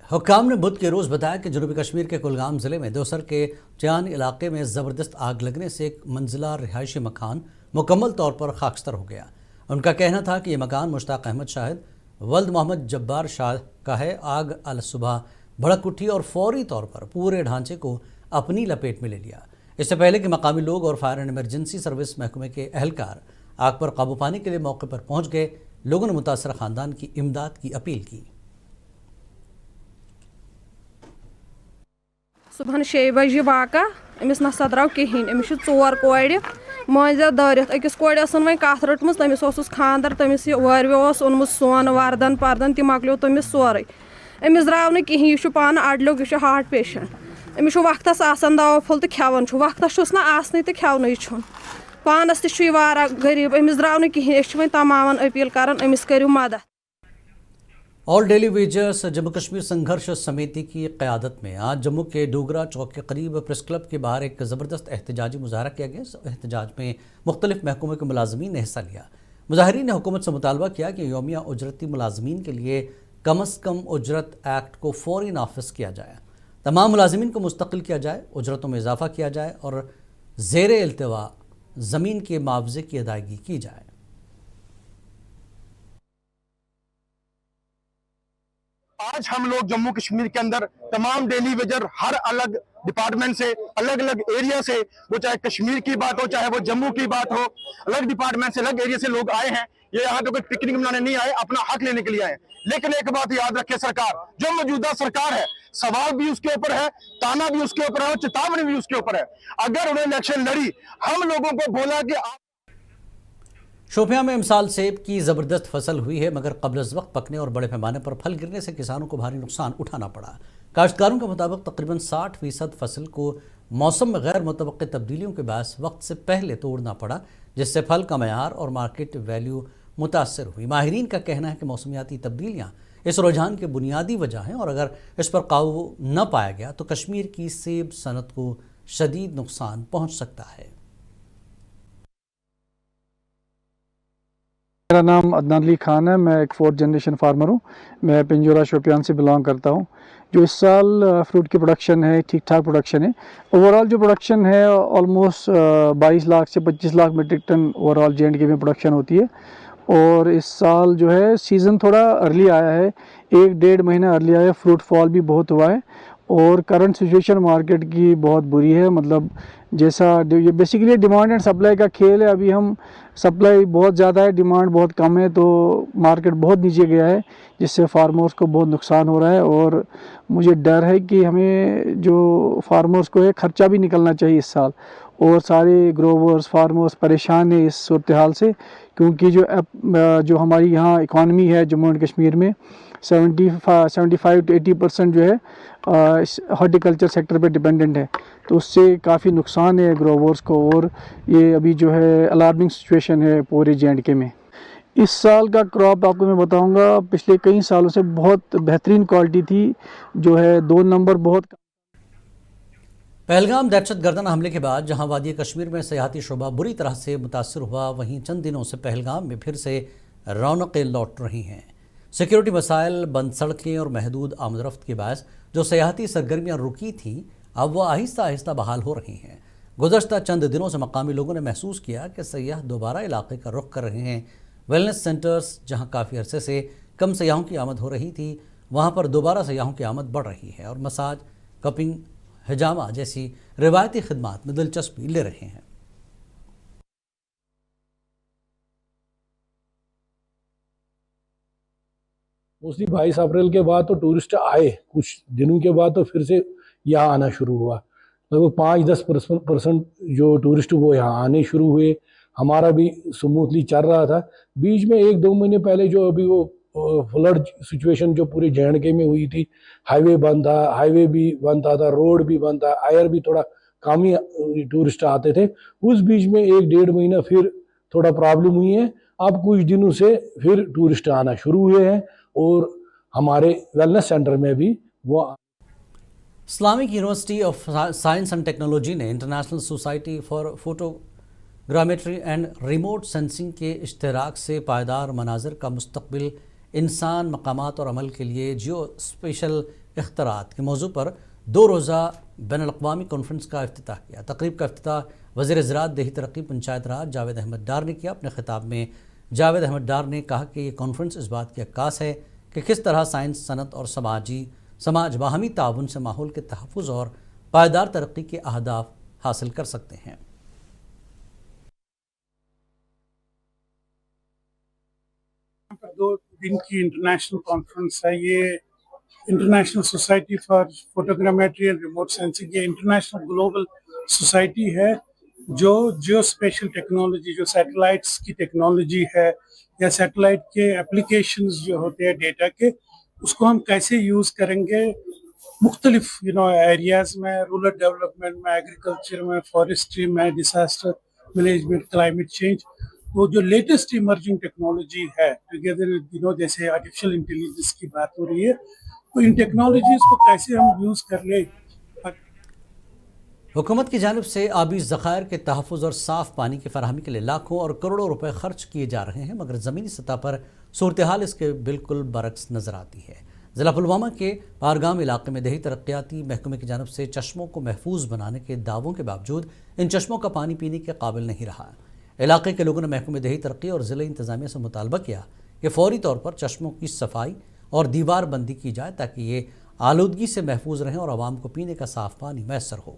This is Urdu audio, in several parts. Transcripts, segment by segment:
حکام نے بدھ کے روز بتایا کہ جنوبی کشمیر کے کلگام ضلع میں دوسر کے چیان علاقے میں زبردست آگ لگنے سے ایک منزلہ رہائشی مکان مکمل طور پر خاکستر ہو گیا۔ ان کا کہنا تھا کہ یہ مکان مشتاق احمد شاہد ولد محمد جبار شاہ کا ہے۔ آگ صبح بھڑک اٹھی اور فوری طور پر پورے ڈھانچے کو اپنی لپیٹ میں لے لیا۔ اس سے پہلے کہ مقامی لوگ اور فائر اینڈ ایمرجنسی سروس محکمے کے اہلکار آگ پر قابو پانے کے لیے موقع پر پہنچ گئے، لوگوں نے متاثرہ خاندان کی امداد کی اپیل کی۔ صبح 6 بجے واقع امس نسا درو کہین امس 4 کور مزید دارت اکس کور وی کت رٹم تمس خاندر تمس وروو اونمت سون وردن پردن تہ مکلیو تمس سورے امس درو نا کہین یہ پانہ اڈلیک یہ ہارٹ پیشنٹ امس وقتس آسان دوا پھول تو کھیون وقتس چھس نا آسن تو کھیونی چھن پانس تہ غریب امس درو نا کہین اس وۄنۍ تمام اپیل کران امس کریو مدد۔ آل ڈیلی ویجرز جموں کشمیر سنگھرش سمیتی کی قیادت میں آج جموں کے ڈوگرا چوک کے قریب پریس کلب کے باہر ایک زبردست احتجاجی مظاہرہ کیا گیا۔ اس احتجاج میں مختلف محکموں کے ملازمین نے حصہ لیا۔ مظاہرین نے حکومت سے مطالبہ کیا کہ یومیہ اجرتی ملازمین کے لیے کم از کم اجرت ایکٹ کو فوری نافذ کیا جائے، تمام ملازمین کو مستقل کیا جائے، اجرتوں میں اضافہ کیا جائے اور زیر التوا زمین کے معاوضے کی ادائیگی کی جائے۔ آج ہم لوگ جموں کشمیر کے اندر تمام ڈیلی ویجر ہر الگ ڈپارٹمنٹ سے الگ الگ ایریا سے، وہ چاہے کشمیر کی بات ہو چاہے وہ جموں کی بات ہو، الگ ڈپارٹمنٹ سے الگ ایریا سے لوگ آئے ہیں۔ یہ یہاں تو کوئی پکنک منانے نہیں آئے، اپنا حق لینے کے لیے آئے۔ لیکن ایک بات یاد رکھے سرکار، جو موجودہ سرکار ہے، سوال بھی اس کے اوپر ہے، تانا بھی اس کے اوپر ہے اور چتاونی بھی اس کے اوپر ہے۔ اگر انہیں الیکشن لڑی، ہم لوگوں کو بولا کہ شوپیاں میں امسال سیب کی زبردست فصل ہوئی ہے، مگر قبل از وقت پکنے اور بڑے پیمانے پر پھل گرنے سے کسانوں کو بھاری نقصان اٹھانا پڑا۔ کاشتکاروں کے مطابق تقریباً 60% فصل کو موسم میں غیر متوقع تبدیلیوں کے باعث وقت سے پہلے توڑنا پڑا، جس سے پھل کا معیار اور مارکیٹ ویلیو متاثر ہوئی۔ ماہرین کا کہنا ہے کہ موسمیاتی تبدیلیاں اس رجحان کی بنیادی وجہ ہیں اور اگر اس پر قابو نہ پایا گیا تو کشمیر کی سیب صنعت کو شدید نقصان پہنچ سکتا ہے۔ میرا نام عدنان علی خان ہے، میں ایک 4th جنریشن فارمر ہوں۔ میں پنجورہ شوپیان سے بلانگ کرتا ہوں۔ جو اس سال فروٹ کی پروڈکشن ہے ٹھیک ٹھاک پروڈکشن ہے۔ اوورآل جو پروڈکشن ہے آلموسٹ 22 لاکھ سے 25 lakh metric ton overall JNK میں پروڈکشن ہوتی ہے۔ اور اس سال جو ہے سیزن تھوڑا ارلی آیا ہے، 1-1.5 مہینہ ارلی آیا ہے، فروٹ فال بھی بہت ہوا ہے اور کرنٹ سچویشن مارکیٹ کی بہت بری ہے۔ مطلب جیسا یہ بیسیکلی ڈیمانڈ اینڈ سپلائی کا کھیل ہے۔ ابھی ہم سپلائی بہت زیادہ ہے، ڈیمانڈ بہت کم ہے، تو مارکیٹ بہت نیچے گیا ہے جس سے فارمرز کو بہت نقصان ہو رہا ہے۔ اور مجھے ڈر ہے کہ ہمیں جو فارمرز کو ہے خرچہ بھی نکلنا چاہیے اس سال، اور سارے گروورز فارمرز پریشان ہیں اس صورتحال سے، کیونکہ جو ہماری یہاں اکانومی ہے جموں اینڈ کشمیر میں 75 to 80% جو ہے ہارٹیکلچر سیکٹر پہ ڈیپینڈنٹ ہے، تو اس سے کافی نقصان ہے گروورز کو، اور یہ ابھی جو ہے الارمنگ سچویشن ہے پورے JNK میں۔ اس سال کا کراپ آپ کو میں بتاؤں گا پچھلے کئی سالوں سے بہت بہترین کوالٹی تھی، جو ہے 2 نمبر بہت۔ پہلگام دہشت گردانہ حملے کے بعد جہاں وادی کشمیر میں سیاحتی شعبہ بری طرح سے متاثر ہوا، وہیں چند دنوں سے پہلگام میں پھر سے رونقیں لوٹ رہی ہیں۔ سیکیورٹی مسائل، بند سڑکیں اور محدود آمد و رفت کے باعث جو سیاحتی سرگرمیاں رکی تھیں اب وہ آہستہ آہستہ بحال ہو رہی ہیں۔ گزشتہ چند دنوں سے مقامی لوگوں نے محسوس کیا کہ سیاح دوبارہ علاقے کا رخ کر رہے ہیں۔ ویلنس سینٹرز جہاں کافی عرصے سے کم سیاحوں کی آمد ہو رہی تھی، وہاں پر دوبارہ سیاحوں کی آمد بڑھ رہی ہے اور مساج، کپنگ، حجامہ جیسی روایتی خدمات میں دلچسپی لے رہے ہیں۔ موسٹلی 22 اپریل کے بعد تو ٹورسٹ آئے، کچھ دنوں کے بعد تو پھر سے یہاں آنا شروع ہوا۔ لگ بھگ 5-10% جو ٹورسٹ وہ یہاں آنے شروع ہوئے۔ ہمارا بھی سموتھلی چل رہا تھا۔ بیچ میں 1-2 مہینے پہلے جو ابھی وہ فلڈ سچویشن جو پورے JNK میں ہوئی تھی، ہائی وے بند تھا، ہائی وے بھی بند تھا، روڈ بھی بند تھا، ایئر بھی تھوڑا کم ہی ٹورسٹ آتے تھے۔ اس بیچ میں 1-1.5 مہینہ پھر تھوڑا پرابلم ہوئی ہے۔ اب کچھ دنوں سے پھر ٹورسٹ آنا شروع ہوئے ہیں اور ہمارے ویلنس سینٹر میں بھی وہ۔ Islamic university of science and technology نے international society for photogrammetry and remote sensing کے اشتراک سے پائیدار مناظر کا مستقبل انسان، مقامات اور عمل کے لیے جیو اسپیشل اختراعات کے موضوع پر 2 روزہ بین الاقوامی کانفرنس کا افتتاح کیا۔ تقریب کا افتتاح وزیر زراعت دیہی ترقی پنچایت راج جاوید احمد ڈار نے کیا۔ اپنے خطاب میں جاوید احمد ڈار نے کہا کہ یہ کانفرنس اس بات کی عکاس ہے کہ کس طرح سائنس، صنعت اور سماج باہمی تعاون سے ماحول کے تحفظ اور پائیدار ترقی کے اہداف حاصل کر سکتے ہیں۔ دو دن کی انٹرنیشنل کانفرنس ہے، یہ international society for photogrammetry and remote sensing, یہ انٹرنیشنل گلوبل سوسائٹی ہے جو جیو اسپیشل ٹیکنالوجی، جو سیٹلائٹس کی ٹیکنالوجی ہے یا سیٹلائٹ کے اپلیکیشنز جو ہوتے ہیں ڈیٹا کے، اس کو ہم کیسے یوز کریں گے مختلف ایریاز میں، رورل ڈیولپمنٹ میں، ایگریکلچر میں، فارسٹری میں، ڈیزاسٹر مینجمنٹ، کلائمیٹ چینج، وہ جو لیٹسٹ ایمرجنگ ٹیکنالوجی ہے ٹوگیدر جیسے آرٹیفیشل انٹیلیجنس کی بات ہو رہی ہے، تو ان ٹیکنالوجیز کو کیسے ہم یوز کر لیں۔ حکومت کی جانب سے آبی ذخائر کے تحفظ اور صاف پانی کی فراہمی کے لیے لاکھوں اور کروڑوں روپے خرچ کیے جا رہے ہیں، مگر زمینی سطح پر صورتحال اس کے بالکل برعکس نظر آتی ہے۔ ضلع پلوامہ کے پارگام علاقے میں دیہی ترقیاتی محکمے کی جانب سے چشموں کو محفوظ بنانے کے دعووں کے باوجود ان چشموں کا پانی پینے کے قابل نہیں رہا۔ علاقے کے لوگوں نے محکمہ دیہی ترقی اور ضلع انتظامیہ سے مطالبہ کیا کہ فوری طور پر چشموں کی صفائی اور دیوار بندی کی جائے تاکہ یہ آلودگی سے محفوظ رہیں اور عوام کو پینے کا صاف پانی میسر ہو۔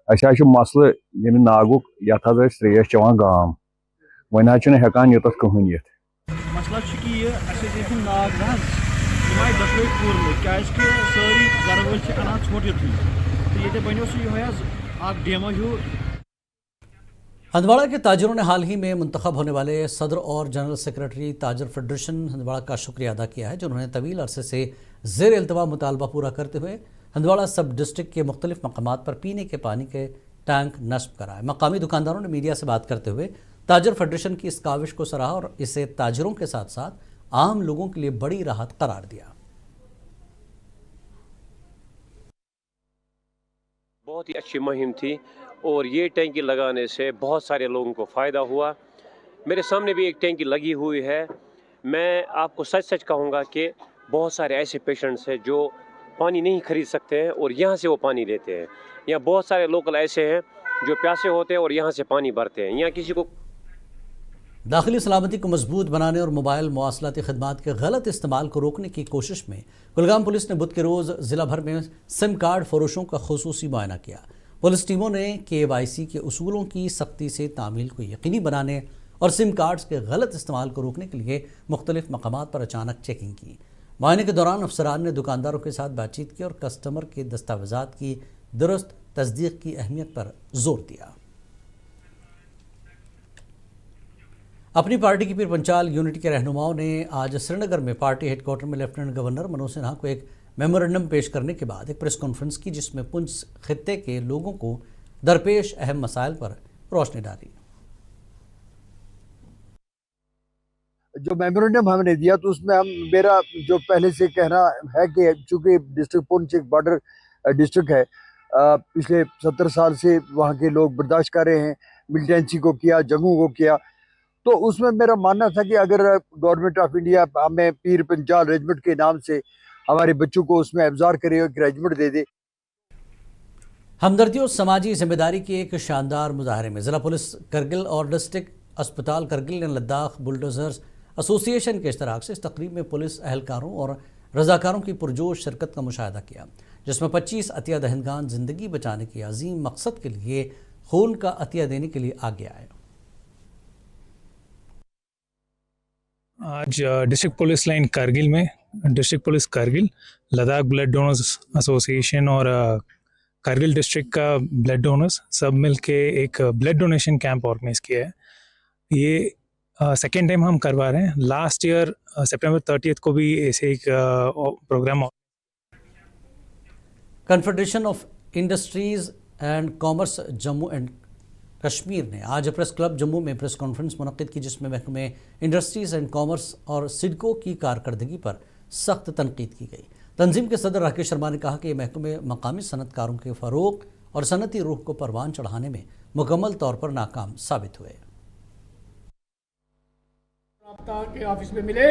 اَسہِ مسلہٕ ییٚمہِ ناگُک یَتھ حظ أسۍ ترٛیش چٮ۪وان گام، وۄنۍ حظ چھُنہٕ ہٮ۪کان یوٚتَتھ کٕہٕنۍ یِتھ۔ مسئلہ چھُ کہِ یہِ اَسہِ ٲسۍ ییٚتہِ ناگ زٕ حظ یِم آیہِ دۄشوَے کوٗرمٕتۍ کیٛازِکہِ سٲری گرٕ وٲلۍ چھِ اَنان ژھۄٹھ یُتھُے تہٕ ییٚتہِ بنیو سُہ یِہوٚے حظ اکھ ڈیمہ ہیوٗ۔ ہندواڑہ کے تاجروں نے حال ہی میں منتخب ہونے والے صدر اور جنرل سیکرٹری تاجر فیڈریشن ہندواڑہ کا شکریہ ادا کیا ہے، جنہوں نے طویل عرصے سے زیر التوا مطالبہ پورا کرتے ہوئے ہندواڑہ سب ڈسٹرکٹ کے مختلف مقامات پر پینے کے پانی کے ٹینک نصب کرائے۔ مقامی دکانداروں نے میڈیا سے بات کرتے ہوئے تاجر فیڈریشن کی اس کاوش کو سراہا اور اسے تاجروں کے ساتھ ساتھ عام لوگوں کے لیے بڑی راحت قرار دیا۔ بہت ہی اچھی مہم تھی اور یہ ٹینکی لگانے سے بہت سارے لوگوں کو فائدہ ہوا۔ میرے سامنے بھی ایک ٹینکی لگی ہوئی ہے۔ میں آپ کو سچ سچ کہوں گا کہ بہت سارے ایسے پیشنٹس ہیں جو پانی نہیں خرید سکتے ہیں اور یہاں سے وہ پانی لیتے ہیں، یا بہت سارے لوکل ایسے ہیں جو پیاسے ہوتے ہیں اور یہاں سے پانی بھرتے ہیں، یا کسی کو داخلی سلامتی کو مضبوط بنانے اور موبائل مواصلاتی خدمات کے غلط استعمال کو روکنے کی کوشش میں کلگام پولیس نے بدھ کے روز ضلع بھر میں سم کارڈ فروشوں کا خصوصی معائنہ کیا۔ پولیس ٹیموں نے KYC کے اصولوں کی سختی سے تعمیل کو یقینی بنانے اور سم کارڈز کے غلط استعمال کو روکنے کے لیے مختلف مقامات پر اچانک چیکنگ کی۔ معائنے کے دوران افسران نے دکانداروں کے ساتھ بات چیت کی اور کسٹمر کے دستاویزات کی درست تصدیق کی اہمیت پر زور دیا۔ اپنی پارٹی کی پیر پنچال یونٹی کے رہنماؤں نے آج سری نگر میں پارٹی ہیڈ کوارٹر میں لیفٹیننٹ گورنر منوج سنہا کو ایک میمورنڈم پیش کرنے کے بعد ایک پریس کانفرنس کی، جس میں پنچ خطے کے لوگوں کو درپیش اہم مسائل پر روشنی ڈالی۔ جو میمورنڈم ہم نے دیا تو اس میں میرا جو پہلے سے کہنا ہے کہ چونکہ ڈسٹرکٹ پونچھ ایک بارڈر ڈسٹرکٹ ہے، پچھلے 70 سال سے وہاں کے لوگ برداشت کر رہے ہیں، ملٹنسی کو کیا، جنگوں کو کیا، تو اس میں میرا ماننا تھا کہ اگر گورنمنٹ آف انڈیا ہمیں پیر پنچال ریجمنٹ کے نام سے ہمارے بچوں کو اس میں ابزار کرے، ایک ریجمنٹ دے دے۔ ہمدردی اور سماجی ذمہ داری کے ایک شاندار مظاہرے میں ضلع پولیس کرگل اور ڈسٹرکٹ اسپتال کرگل نے لداخ بلڈوزرز ایسوسی ایشن کے اشتراک سے اس تقریب میں پولیس اہلکاروں اور رضاکاروں کی پرجوش شرکت کا مشاہدہ کیا، جس میں 25 عطیہ دہندگان زندگی بچانے کے عظیم مقصد کے لیے خون کا عطیہ دینے کے لیے آگے آئے۔ آج ڈسٹرکٹ پولیس لائن کرگل میں district police Kargil, Ladakh blood donors association اور کرگل ڈسٹرکٹ کا بلڈ ڈونرز سب مل کے ایک بلڈ ڈونیشن کیمپ آرگنائز کیا ہے۔ یہ سیکنڈ ٹائم ہم کروا رہے ہیں۔ لاسٹ ایئر سپٹمبر 30 کو بھی ایسے ایک programme. Confederation of industries and commerce Jammu and Kashmir نے آج پریس کلب جموں میں پریس کانفرنس منعقد کی، جس میں محکمہ انڈسٹریز اینڈ کامرس اور سڈکو کی کارکردگی پر سخت تنقید کی گئی۔ تنظیم کے صدر راکیش شرما نے کہا کہ یہ محکمے مقامی صنعت کاروں کے فروغ اور صنعتی روح کو پروان چڑھانے میں مکمل طور پر ناکام ثابت ہوئے۔ رابطہ کے آفس میں ملے